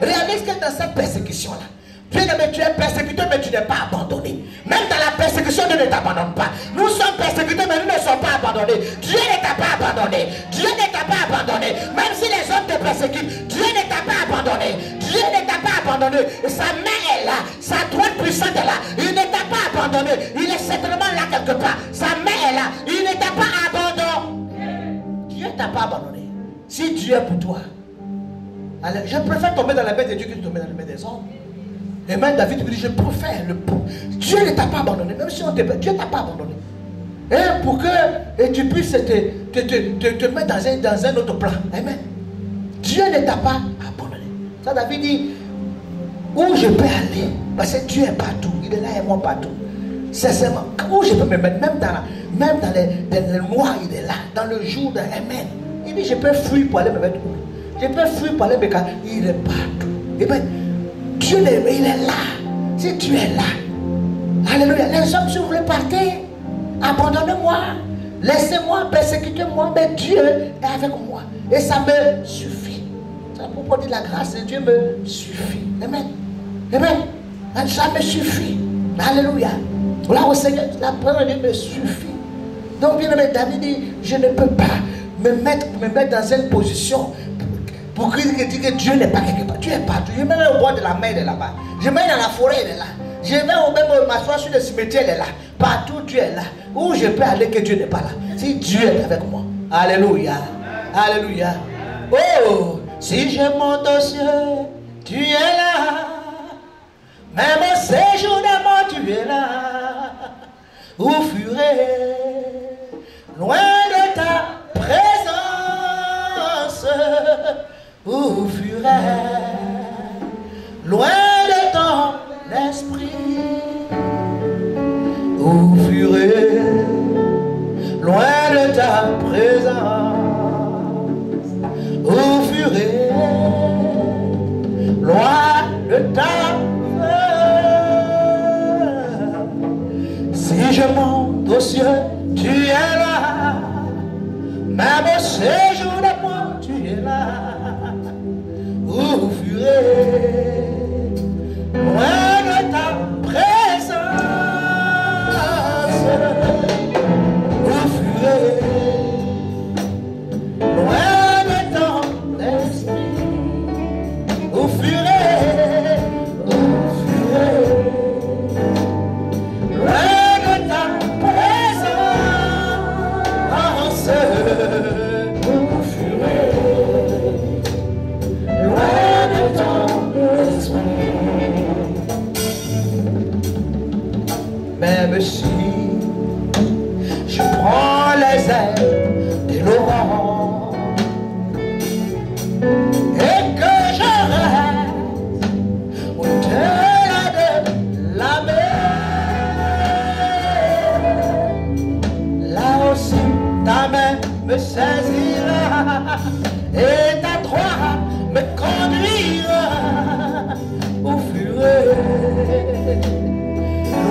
réalise que dans cette persécution-là, bien aimé, tu es persécuté, mais tu n'es pas abandonné. Même dans la persécution, Dieu ne t'abandonne pas. Nous sommes persécutés, mais nous ne sommes pas abandonnés. Dieu ne t'a pas abandonné. Dieu ne t'a pas abandonné. Même si les hommes te persécutent, Dieu ne t'a pas abandonné. Dieu ne t'a pas abandonné. Sa main est là. Sa droite puissante est là. Il ne t'a pas abandonné. Il est certainement là quelque part. Sa main est là. Il ne t'a pas abandonné. Dieu ne t'a pas abandonné. Si Dieu est pour toi, alors, je préfère tomber dans la main de Dieu que de tomber dans la main des hommes. Et même David me dit, je préfère le pauvre. Dieu ne t'a pas abandonné, même si on te perd, Dieu ne t'a pas abandonné. Et pour que tu puisses te mettre dans un autre plan. Amen. Dieu ne t'a pas abandonné. Ça, David dit, où je peux aller, parce que Dieu est partout, il est là et moi partout. Sincèrement, où je peux me mettre, même dans les mois, il est là, dans le jour de Amen. Il dit, je peux fuir pour aller me mettre où? Je peux fuir pour aller me mettre, il est partout. Et bien, Dieu, il est là. Si tu es là, alléluia. Les hommes, si vous voulez partir, abandonnez-moi, laissez-moi, persécutez-moi, mais Dieu est avec moi. Et ça me suffit. Ça pour dire la grâce de Dieu me suffit. Amen. Amen. Ça me suffit. Alléluia. Là au Seigneur, la parole de Dieu me suffit. Donc, bien aimé, David dit, je ne peux pas me mettre dans une position pour dire que Dieu n'est pas quelque part. Dieu est partout. Je me mets au bord de la mer, il est là-bas. Je me mets dans la forêt, il est là. Je vais au même m'asseoir sur le cimetière, elle est là. Partout Dieu est là. Où je peux aller que Dieu n'est pas là? Si Dieu est avec moi. Alléluia. Alléluia. Oh, si je monte aux cieux, tu es là. Même au séjour de mort, tu es là. Où fuirai loin de ta présence? Où fuirai loin de ton esprit? Où fuirai loin de ta présence? Où fuirai loin de ta présence? Si je monte aux cieux, tu es là. Même au séjour de moi, tu es là. Où fuirai loin de ta présence? Où fuirai loin de ton esprit? Où fuirai loin de ta présence? Où fuirai loin de ton esprit? Même si je prends les ailes de l'aurore et que je reste au-delà de la mer, là aussi ta main me saisira et ta droite me conduira. Où fuirai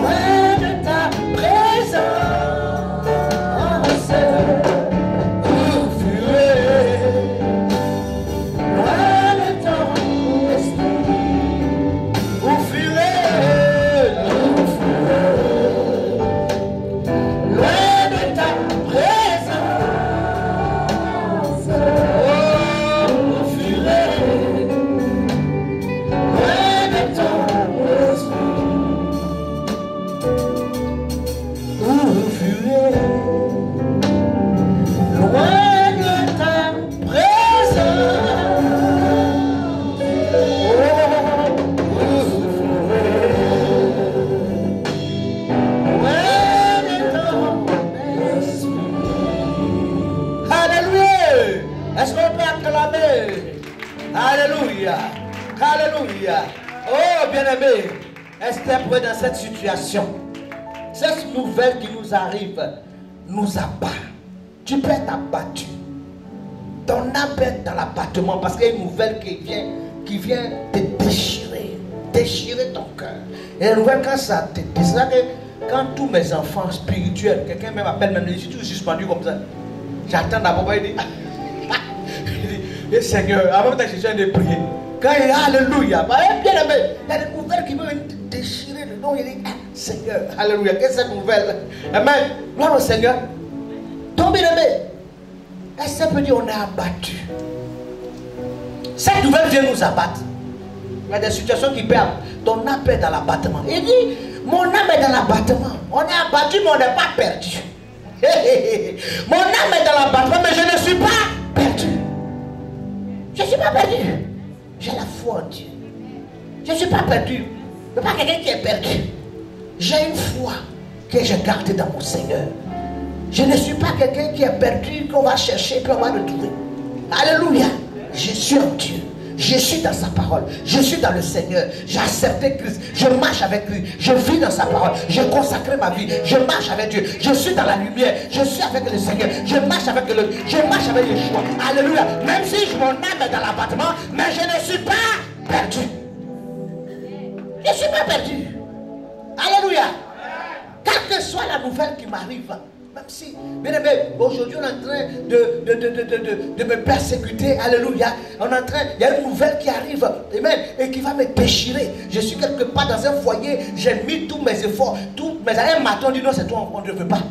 loin de ta présence? Où fuirai loin de ton esprit? Où fuirai loin de ta présence? Oh, où fuirai loin de ton esprit? Où fuirai loin de ta présence? Oh, où fuirai loin de ton esprit? Alléluia! Est-ce qu'on peut acclamer? Alléluia! Alléluia! Oh, bien-aimé, Esther peut être dans cette situation. Cette nouvelle qui nous arrive nous abat. Tu peux être abattu. Ton âme peut être dans l'abattement parce qu'il y a une nouvelle qui vient te déchirer ton cœur. Et la nouvelle, quand ça te déchire, quand tous mes enfants spirituels, quelqu'un même appelle, même je suis toujours suspendu comme ça. J'attends d'abord, il dit, Seigneur, avant que je suis en train de prier. Quand il dit Alléluia, bien aimé, il y a des nouvelles qui vont te déchirer le nom. Il dit Seigneur, Alléluia, qu'est-ce que cette nouvelle? Amen. Gloire au Seigneur. Ton bien-aimé, est-ce que peut dire on est abattu? Cette nouvelle vient nous abattre. Il y a des situations qui perdent. Ton âme est dans l'abattement. Il dit, mon âme est dans l'abattement. On est abattu, mais on n'est pas perdu. Mon âme est dans l'abattement, mais je ne suis pas perdu. Je ne suis pas perdu. J'ai la foi en Dieu. Je ne suis pas perdu. Je ne suis pas quelqu'un qui est perdu. J'ai une foi que j'ai gardée dans mon Seigneur. Je ne suis pas quelqu'un qui est perdu, qu'on va chercher, qu'on va le trouver. Alléluia. Je suis en Dieu. Je suis dans sa parole. Je suis dans le Seigneur. J'ai accepté Christ. Je marche avec lui. Je vis dans sa parole. J'ai consacré ma vie. Je marche avec Dieu. Je suis dans la lumière. Je suis avec le Seigneur. Je marche avec le. Je marche avec Yeshua. Alléluia. Même si mon âme est dans l'abattement, mais je ne suis pas perdu. Je ne suis pas perdu. Alléluia. Quelle que soit la nouvelle qui m'arrive, même si, bien aimé, aujourd'hui on est en train de me persécuter, alléluia. On est en train, il y a une nouvelle qui arrive, amen, et qui va me déchirer. Je suis quelque part dans un foyer, j'ai mis tous mes efforts, tous mes. Un matin on dit non, c'est toi, on ne veut pas.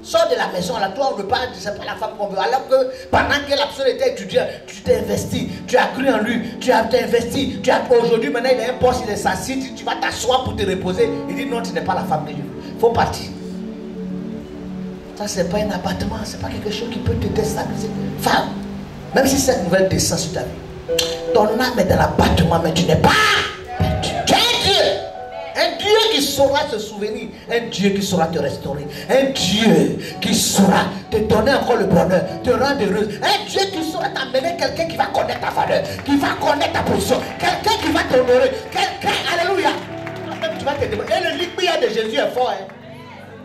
Sors de la maison, là, toi, on ne parle, c'est pas la femme qu'on veut. Alors que pendant que la personne était étudiante, tu t'es investi, tu as cru en lui, t'es investi, aujourd'hui, maintenant, il a un poste, il est assis, tu vas t'asseoir pour te reposer. Il dit non, tu n'es pas la femme que je veux. Il faut partir. Ça, c'est pas un abattement, c'est pas quelque chose qui peut te déstabiliser. Femme, même si cette nouvelle descend sur ta vie, ton âme est dans l'abattement, mais tu n'es pas perdu. Tu es un Dieu. Un Dieu qui saura se souvenir, un Dieu qui saura te restaurer, un Dieu qui saura te donner encore le bonheur, te rendre heureuse, un Dieu qui saura t'amener quelqu'un qui va connaître ta valeur, qui va connaître ta position, quelqu'un qui va t'honorer, quelqu'un, alléluia. Toi-même tu vas te demander, et le liquide de Jésus est fort. Hein?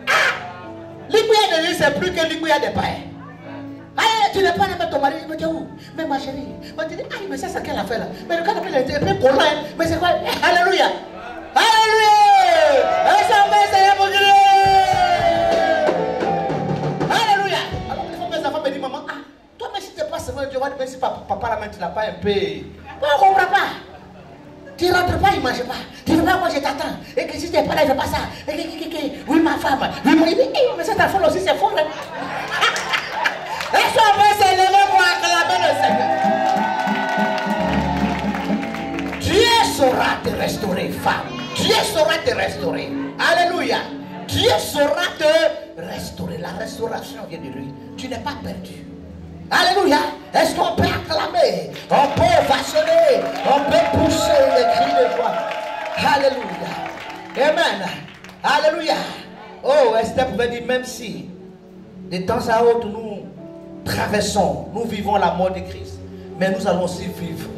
Ah! Liquide de Jésus c'est plus que liquide des païens. Ah, tu n'es pas là avec ton mari, il me dit où? Mais ma chérie, on te dit, ah, mais ça c'est quelle affaire là? Mais le cas il est un peu collant, hein? Mais c'est quoi? Alléluia! Alléluia! Alléluia! Alors, mes enfants me disent, maman, ah, toi, mais si tu n'es pas seulement Dieu, mais si papa la main, tu n'as pas un peu. Moi, on ne comprend pas. Tu ne rentres pas, il ne mange pas. Tu ne veux pas manger, t'attends. Et que si tu n'es pas là, il ne fait pas ça. Oui, ma femme. Oui, moi, il dit, mais cette affaire aussi, c'est fort. Est-ce qu'on va s'élever pour acclamer le Seigneur? Dieu saura te restaurer, femme. Dieu saura te restaurer. Alléluia. Dieu saura te restaurer. La restauration vient de lui. Tu n'es pas perdu. Alléluia. Est-ce qu'on peut acclamer? On peut ovationner. On peut pousser les cris de joie. Alléluia. Amen. Alléluia. Oh, Esther pouvait dire, même si de temps à autre nous traversons, nous vivons la mort de Christ, mais nous allons aussi vivre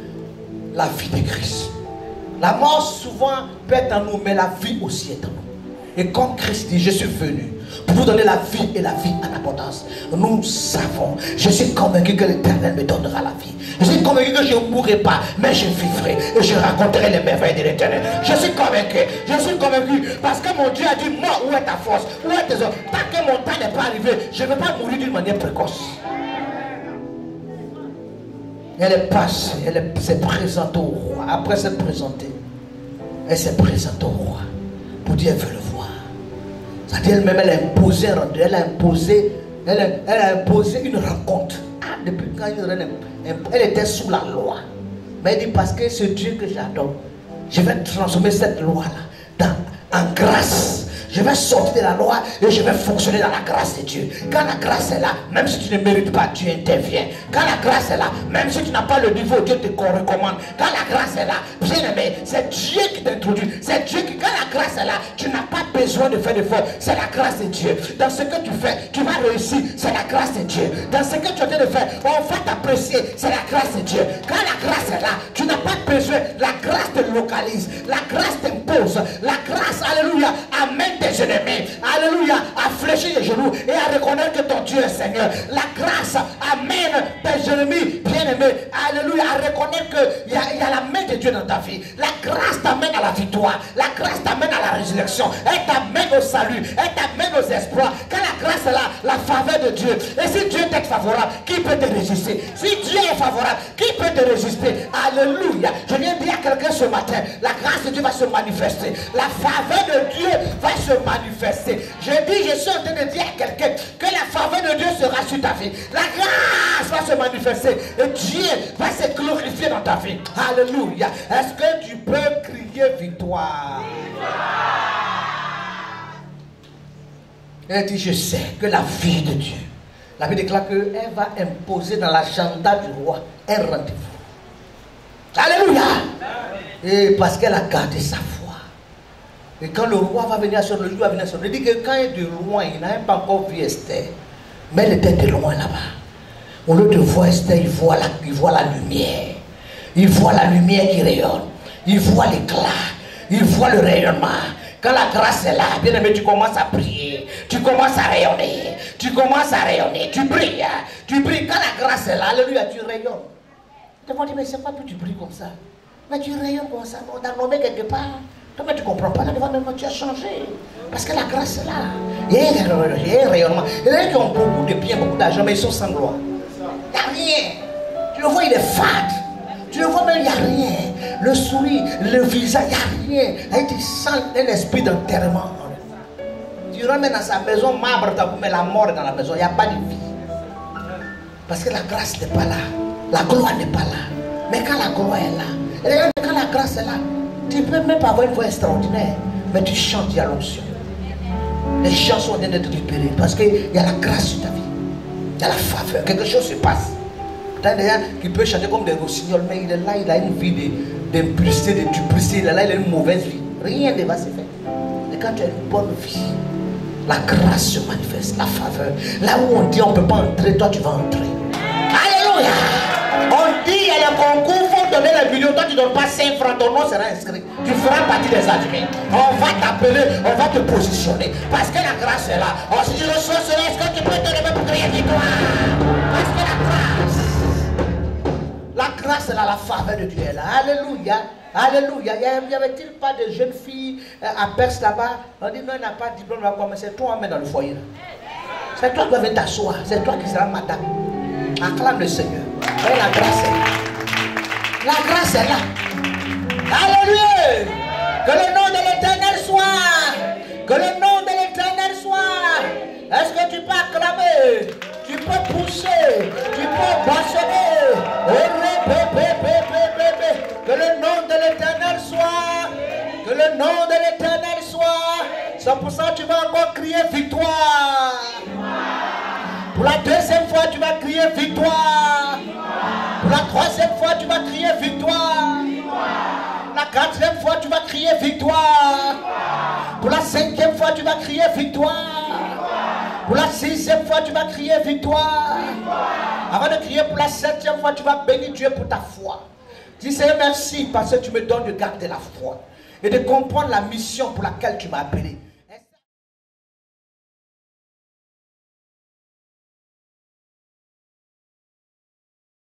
la vie de Christ. La mort souvent peut être en nous, mais la vie aussi est en nous. Et comme Christ dit, je suis venu pour vous donner la vie et la vie en abondance. Nous savons, je suis convaincu que l'Éternel me donnera la vie. Je suis convaincu que je ne mourrai pas, mais je vivrai et je raconterai les merveilles de l'Éternel. Je suis convaincu parce que mon Dieu a dit, moi, où est ta force? Où est tes hommes? Tant que mon temps n'est pas arrivé, je ne vais pas mourir d'une manière précoce. Elle est passée, elle s'est présentée au roi. Après s'être présentée, elle s'est présentée au roi pour dire, elle veut le voir. C'est-à-dire elle-même, elle a imposé un rendez-vous, elle a imposé une rencontre. Ah, depuis quand elle était sous la loi. Mais elle dit, parce que ce Dieu que j'adore, je vais transformer cette loi-là en grâce. Je vais sortir de la loi et je vais fonctionner dans la grâce de Dieu. Quand la grâce est là, même si tu ne mérites pas, Dieu intervient. Quand la grâce est là, même si tu n'as pas le niveau, Dieu te recommande. Quand la grâce est là, bien aimé, c'est Dieu qui t'introduit. C'est Dieu qui, quand la grâce est là, tu n'as pas besoin de faire d'efforts. C'est la grâce de Dieu. Dans ce que tu fais, tu vas réussir. C'est la grâce de Dieu. Dans ce que tu es en train de faire, on va t'apprécier. C'est la grâce de Dieu. Quand la grâce est là, tu n'as pas besoin. La grâce te localise. La grâce t'impose. La grâce, alléluia, amène tes ennemis, alléluia, à fléchir les genoux et à reconnaître que ton Dieu est Seigneur. La grâce amène tes ennemis, bien-aimés, alléluia, à reconnaître qu'il y a la main de Dieu dans ta vie. La grâce t'amène à la victoire, la grâce t'amène à la résurrection, elle t'amène au salut, elle t'amène aux espoirs. Quand la grâce est là, la faveur de Dieu. Et si Dieu t'est favorable, qui peut te résister? Si Dieu est favorable, qui peut te résister? Alléluia. Je viens dire à quelqu'un ce matin, la grâce de Dieu va se manifester. La faveur de Dieu va se manifester. Je dis, je suis en train de dire à quelqu'un que la faveur de Dieu sera sur ta vie. La grâce va se manifester et Dieu va se glorifier dans ta vie. Alléluia. Est-ce que tu peux crier victoire? Elle dit, je sais que la vie de Dieu, la Bible déclare qu'elle va imposer dans l'agenda du roi un rendez-vous. Alléluia. Et parce qu'elle a gardé sa foi. Et quand le roi va venir sur le jour, va venir sur le jour, il dit que quand il est de loin, il n'a même pas encore vu Esther. Mais elle était de loin là-bas. Au lieu de voir Esther, il voit la lumière. Il voit la lumière qui rayonne. Il voit l'éclat. Il voit le rayonnement. Quand la grâce est là, bien aimé, tu commences à prier. Tu commences à rayonner. Tu commences à rayonner. Tu brilles. Tu brilles. Quand la grâce est là, alléluia, tu rayonnes. Tu vas dire, mais c'est pas que tu brilles comme ça. Mais tu rayonnes comme ça. On t'a nommé quelque part. Toi, mais tu ne comprends pas, là devant même tu as changé. Parce que la grâce est là. Il y a un rayonnement. Il y en a qui ont beaucoup de biens, beaucoup d'argent, mais ils sont sans gloire. Il n'y a rien. Tu le vois, il est fade. Tu le vois même, il n'y a rien. Le sourire, le visage, il n'y a rien. Et tu sens un esprit d'enterrement. Tu tu ramènes dans sa maison, marbre, mais la mort est dans la maison, il n'y a pas de vie. Parce que la grâce n'est pas là. La gloire n'est pas là. Mais quand la gloire est là, et quand la grâce est là, tu peux même pas avoir une voix extraordinaire, mais tu chantes, il y a l'onction. Les gens sont en train d'être libérés parce qu'il y a la grâce sur ta vie. Il y a la faveur. Quelque chose se passe. Tu as des gens qui peuvent chanter comme des rossignols, mais il est là, il a une vie d'impulsé, de dupliquer, il est là, il a une mauvaise vie. Rien ne va se faire. Et quand tu as une bonne vie, la grâce se manifeste, la faveur. Là où on dit on ne peut pas entrer, toi tu vas entrer. Alléluia. On dit il y a le concours, il faut donner les millions, toi tu ne donnes pas 5 francs, ton nom sera inscrit. Tu feras partie des admis. On va t'appeler, on va te positionner. Parce que la grâce est là. Oh, si tu reçois cela, est-ce que tu peux te lever pour crier victoire? Parce que la grâce est là, la faveur de Dieu est là. Alléluia. Alléluia. Y avait-il pas de jeunes filles à Perse là-bas? On dit non, il n'a pas de diplôme là-bas, mais c'est toi qui dans le foyer. C'est toi qui vas t'asseoir. C'est toi qui seras madame. Acclame le Seigneur. Et la grâce est là. La grâce est là. Alléluia. Que le nom de l'Éternel soit. Que le nom de l'Éternel soit. Est-ce que tu peux acclamer? Tu peux pousser. Tu peux bastonner. Que le nom de l'Éternel soit. Que le nom de l'Éternel soit. C'est pour ça que tu vas encore crier victoire. Pour la deuxième fois, tu vas crier victoire. Pour la troisième fois, tu vas crier victoire. La quatrième fois, tu vas crier victoire. Pour la cinquième fois, tu vas crier victoire. Pour la sixième fois, tu vas crier victoire. Avant de crier pour la septième fois, tu vas bénir Dieu pour ta foi. Dis Seigneur merci parce que tu me donnes de garder la foi et de comprendre la mission pour laquelle tu m'as appelé.